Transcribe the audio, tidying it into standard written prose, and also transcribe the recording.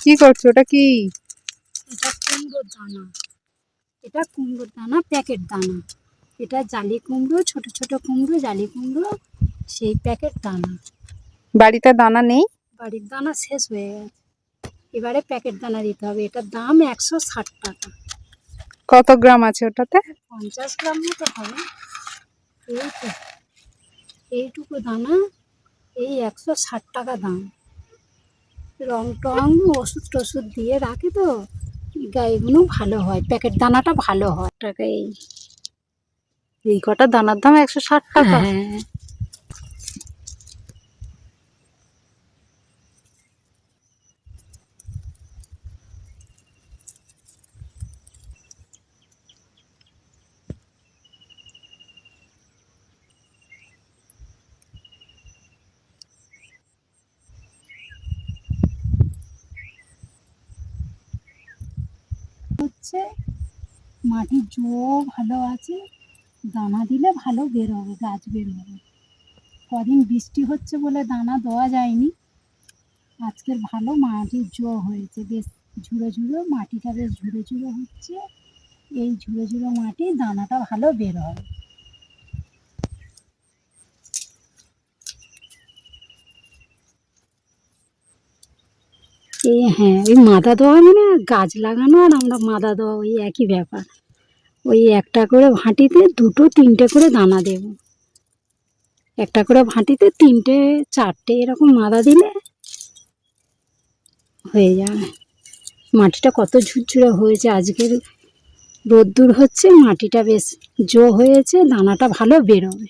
কি করছো? ওটা কি? এটা কুমড়োর দানা। এটা কুমড়োর দানা, প্যাকেট দানা। এটা জালি কুমড়ো, ছোট ছোট কুমড়ো, জালি কুমড়ো, সেই প্যাকেট দানা। বাড়িতে দানা নেই? বাড়ির দানা শেষ হয়ে গেছে, এবারে প্যাকেট দানা দিতে হবে। এটার দাম 160 টাকা। কত গ্রাম আছে ওটাতে? 50 গ্রাম মতো হবে। এই তো, এইটুকু দানা, এই 160 টাকা দাম। রং টং ওষুধ টষুধ দিয়ে রাখে তো, গায়েগুলো ভালো হয়, প্যাকেট দানাটা ভালো হয়। টাকা এই কটা দানার দাম 160 টাকা? হ্যাঁ। হচ্ছে মাটির জো ভালো আছে, দানা দিলে ভালো বের হবে, গাছ বের হবে। কদিন বৃষ্টি হচ্ছে বলে দানা দেওয়া যায়নি। আজকের ভালো মাটির জো হয়েছে, বেশ ঝুড়ো ঝুড়ো, মাটিটা বেশ ঝুড়ো ঝুড়ো হচ্ছে। এই ঝুড়ো ঝুড়ো মাটি, দানাটা ভালো বের হবে। এই হ্যাঁ, ওই মাদা দেওয়া মানে গাছ লাগানো আর আমরা মাদা দেওয়া ওই একই ব্যাপার। ওই একটা করে ভাঁটিতে 2-3টে করে দানা দেব। একটা করে ভাঁটিতে 3টে 4টে এরকম মাদা দিলে হয়ে যাবে। মাটিটা কত ঝুরঝুরে হয়েছে, আজকের রোদ্দুর হচ্ছে, মাটিটা বেশ জো হয়েছে, দানাটা ভালো বেরোবে।